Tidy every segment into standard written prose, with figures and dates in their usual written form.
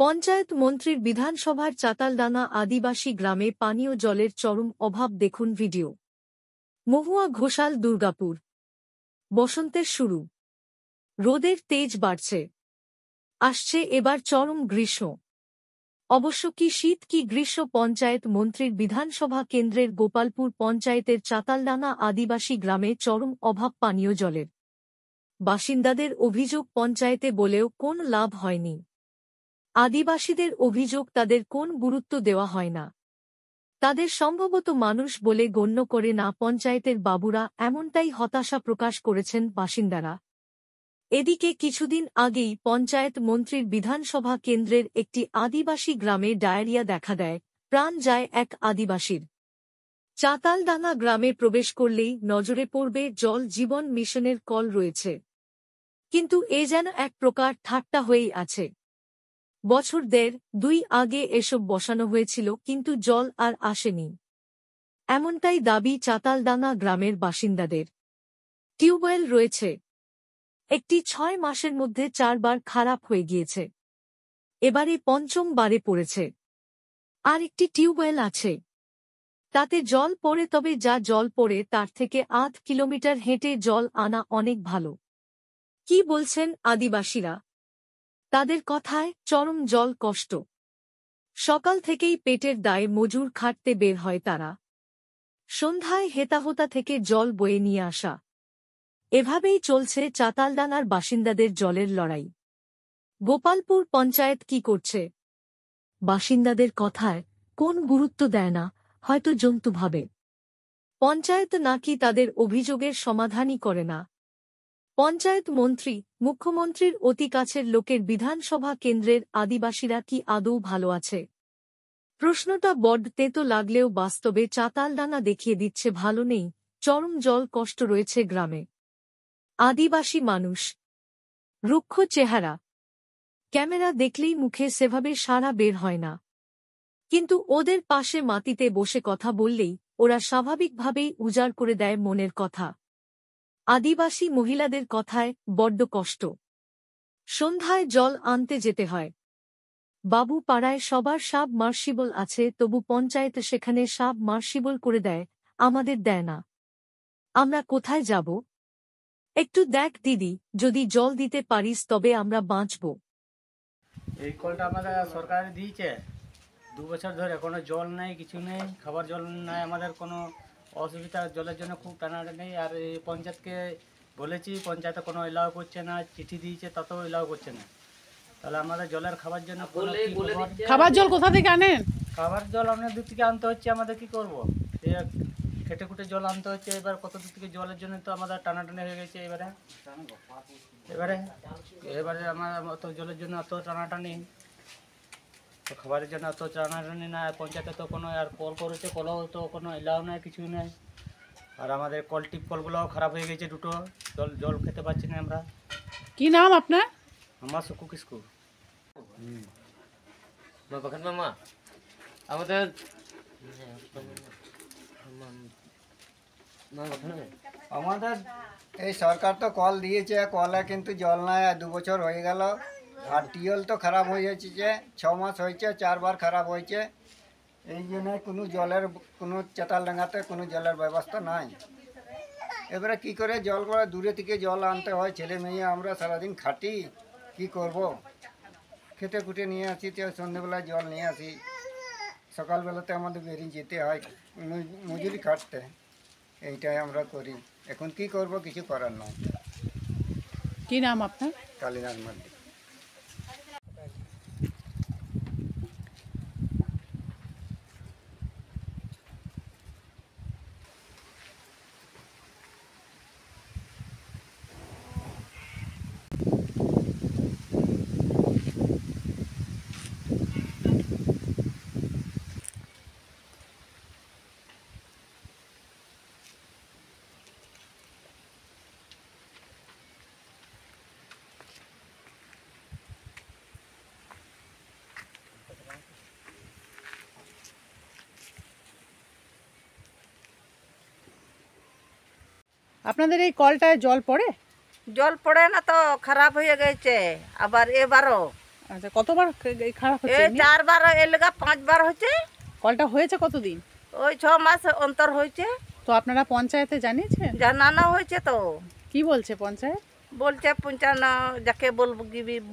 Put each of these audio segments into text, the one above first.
পঞ্চায়েত মন্ত্রীর বিধানসভার চাতালডাঙ্গা আদিবাসী গ্রামে পানীয় জলের চরম অভাব। দেখুন ভিডিও। মহুয়া ঘোষাল, দুর্গাপুর। বসন্তের শুরু, রোদের তেজ বাড়ছে। আসছে এবার চরম গ্রীষ্ম। অবশ্য কি শীত কি গ্রীষ্ম, পঞ্চায়েত মন্ত্রীর বিধানসভা কেন্দ্রের গোপালপুর পঞ্চায়েতের চাতালডাঙ্গা আদিবাসী গ্রামে চরম অভাব পানীয় জলের। বাসিন্দাদের অভিযোগ, পঞ্চায়েতে বলেও কোন লাভ হয়নি। আদিবাসীদের অভিযোগ, তাদের কোন গুরুত্ব দেওয়া হয় না, তাদের সম্ভবত মানুষ বলে গণ্য করে না পঞ্চায়েতের বাবুরা, এমনটাই হতাশা প্রকাশ করেছেন বাসিন্দারা। এদিকে কিছুদিন আগেই পঞ্চায়েত মন্ত্রীর বিধানসভা কেন্দ্রের একটি আদিবাসী গ্রামে ডায়রিয়া দেখা দেয়, প্রাণ যায় এক আদিবাসীর। চাতালডাঙ্গা গ্রামে প্রবেশ করলেই নজরে পড়বে জল জীবন মিশনের কল রয়েছে, কিন্তু এ যেন এক প্রকার ঠাট্টা হয়েই আছে। বছর দেড় দুই আগে এসব বসানো হয়েছিল, কিন্তু জল আর আসেনি, এমনটাই দাবি চাতালডাঙ্গা গ্রামের বাসিন্দাদের। টিউবওয়েল রয়েছে, একটি 6 মাসের মধ্যে 4 বার খারাপ হয়ে গিয়েছে, এবারে পঞ্চম বারে পড়েছে। আর একটি টিউবওয়েল আছে, তাতে জল পড়ে, তবে যা জল পড়ে তার থেকে আধ কিলোমিটার হেঁটে জল আনা অনেক ভালো। কি বলছেন আদিবাসীরা? তাদের কথায় চরম জল কষ্ট। সকাল থেকেই পেটের দায়ে মজুর খাটতে বের হয় তারা, সন্ধ্যায় হেতাহোতা থেকে জল বয়ে নিয়ে আসা। এভাবেই চলছে চাতালডাঙ্গার বাসিন্দাদের জলের লড়াই। গোপালপুর পঞ্চায়েত কি করছে? বাসিন্দাদের কথায় কোন গুরুত্ব দেয় না, হয়তো জন্তু ভাবে। পঞ্চায়েত নাকি তাদের অভিযোগের সমাধানই করে না। পঞ্চায়েত মন্ত্রী, মুখ্যমন্ত্রীর অতি কাছের লোকের বিধানসভা কেন্দ্রের আদিবাসীরা কি আদৌ ভালো আছে? প্রশ্নটা বড্ড তেতো লাগলেও বাস্তবে চাতালডাঙ্গা দেখিয়ে দিচ্ছে ভালো নেই, চরম জল কষ্ট রয়েছে গ্রামে। আদিবাসী মানুষ, রুক্ষ চেহারা, ক্যামেরা দেখলেই মুখে সেভাবে সাড়া বের হয় না, কিন্তু ওদের পাশে মাটিতে বসে কথা বললেই ওরা স্বাভাবিকভাবেই উজাড় করে দেয় মনের কথা। আদিবাসী মহিলাদের কথায় বড্ড কষ্ট। সন্ধ্যায় জল আনতে যেতে হয়। বাবু পাড়ায় সবার সাবমার্সিবল আছে, তবু পঞ্চায়েত সেখানে সাবমার্সিবল করে দেয়, আমাদের দেয় না। আমরা কোথায় যাব? একটু দেখ দিদি, যদি জল দিতে পারিস তবে আমরা বাঁচব। এই কলটা আমাদের সরকার দিয়েছে 2 বছর ধরে, কোনো জল নেই, কিছু নেই, খাবার জল নাই, আমাদের কোনো অসুবিধা, জলের জন্য খুব টানাটানি। আর এই পঞ্চায়েতকে বলেছি, পঞ্চায়েতে কোনো এলাও করছে না, চিঠি দিয়েছে তাতেও এলাও করছে না। তাহলে আমাদের জলের খাবার জন্য খাবার জল কোথা থেকে আনেন? খাবার জল আমাদের দূর থেকে আনতে হচ্ছে, আমাদের কি করব, খেটে খুটে জল আনতে হচ্ছে। এবার কত দূর থেকে জলের জন্য তো আমাদের টানাটানি হয়ে গেছে। এবারে এবারে আমার অত জলের জন্য অত টানাটানি, তো খাবারের জন্য অত টানাটানি না। পঞ্চায়েতে তো কোনো আর কল করেছে, কলও তো কোনো এলাও নাই, কিছুই নাই। আর আমাদের কল টিপ কলগুলোও খারাপ হয়ে গেছে দুটো, জল জল খেতে পাচ্ছি না আমরা। কি নাম আপনার? আমার সুকু কিসকু। মামা আমাদের আমাদের এই সরকার তো কল দিয়েছে, কলে কিন্তু জল নাই, আর 2 বছর হয়ে গেল। আর টিউবওয়েল তো খারাপ হয়ে যাচ্ছে, যে 6 মাস হয়েছে, 4 বার খারাপ হয়েছে। এই জন্য কোনো জলের, কোনো চাতালডাঙ্গাতে কোনো জলের ব্যবস্থা নাই। এবারে কি করে জল করে দূরে থেকে জল আনতে হয়, ছেলে মেয়ে আমরা সারাদিন খাটি, কি করব? খেতে খুঁটে নিয়ে আসি, তো সন্ধ্যেবেলায় জল নিয়ে আসি, সকালবেলাতে আমাদের বেরিয়ে যেতে হয় মজুরি খাটতে। এইটাই আমরা করি। এখন কি করব, কিছু করার নয়। কি নাম আপনার? কালীনাথ মার্ডি। আপনাদের এই কলটায় জল পড়ে? জল পড়ে না তো, খারাপ হয়ে গেছে আবার এবারও। আচ্ছা, কতবার খারাপ হচ্ছে এই এমনি? 4 বার এলাকা 5 বার হচ্ছে। কলটা হয়েছে কতদিন? ওই 6 মাস অন্তর হয়েছে। তো আপনারা পঞ্চায়েতে জানিয়েছেন? জানানো হয়েছে তো। কি বলছে পঞ্চায়েত? বলছে পঞ্চানো যাকে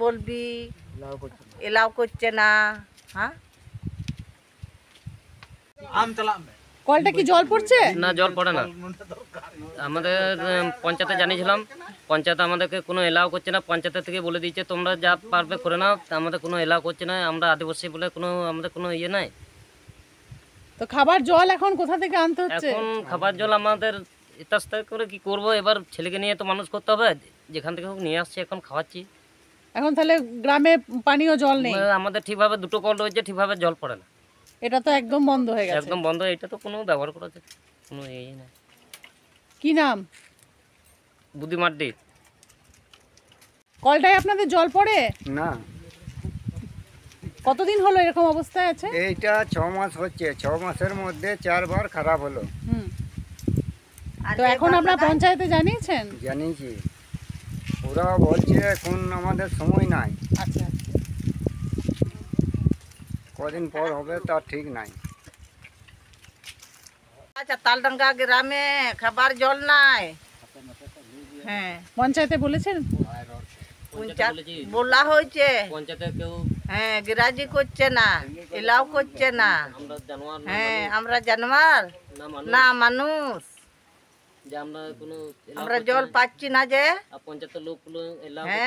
বলবি এলাও করছে না। হ্যাঁ, কলটা কি জল পড়ছে? না, জল পড়ে না। আমাদের পঞ্চায়েতে জানিয়েছিলাম, পঞ্চায়েত আমাদেরকে কোনো এলাও করছে না। পঞ্চায়েতের থেকে বলে দিয়েছে তোমরা যা পারবে করে নাও, তা আমাদের কোনো এলাও করছে না। আমরা আদিবাসী বলে কোনো আমাদের কোনো ইয়ে নাই। তো খাবার জল এখন কোথা থেকে আনতে হচ্ছে? এখন খাবার জল আমাদের ইতাস্তা করে কি করব, এবার ছেলেকে নিয়ে তো মানুষ করতে হবে। যেখান থেকে হোক নিয়ে আসছি, এখন খাওয়াচ্ছি। এখন তাহলে গ্রামে পানীয় জল নেই? আমাদের ঠিকভাবে 2টো কল রয়েছে, ঠিকভাবে জল পড়ে না, এটা তো একদম বন্ধ হয়ে গেছে। একদম বন্ধ। এটা তো কোনো ব্যবহার করা যায় কোনো ইয়ে নাই। কি নাম? বুদ্ধিমার্ডি। কলটায় আপনাদের জল পড়ে? না, কতদিন হলো এরকম অবস্থায় আছে? এইটা 6 মাস হচ্ছে। 6 মাসের মধ্যে 4 বার খারাপ হলো। হুম। তো এখন আপনারা পঞ্চায়েতে জানিয়েছেন? জানিয়েছি, ওরা বলছে এখন আমাদের সময় নাই, আচ্ছা, কদিন পর হবে তার ঠিক নাই। আচ্ছা, তালডাঙ্গা গ্রামে খাবার জল নাই। হ্যাঁ, পঞ্চায়েতে বলেছেন? পঞ্চায়েত বলা হয়েছে। পঞ্চায়েতে কেউ হ্যাঁ, গিরাজি করছে না, এলাও করছে না। আমরা জানোয়ার হ্যাঁ, আমরা জানোয়ার না মানুষ, না মানুষ। যে আমরা কোনো আমরা জল পাচ্ছি না যে। পঞ্চায়েতের লোকগুলো এলাও হ্যাঁ।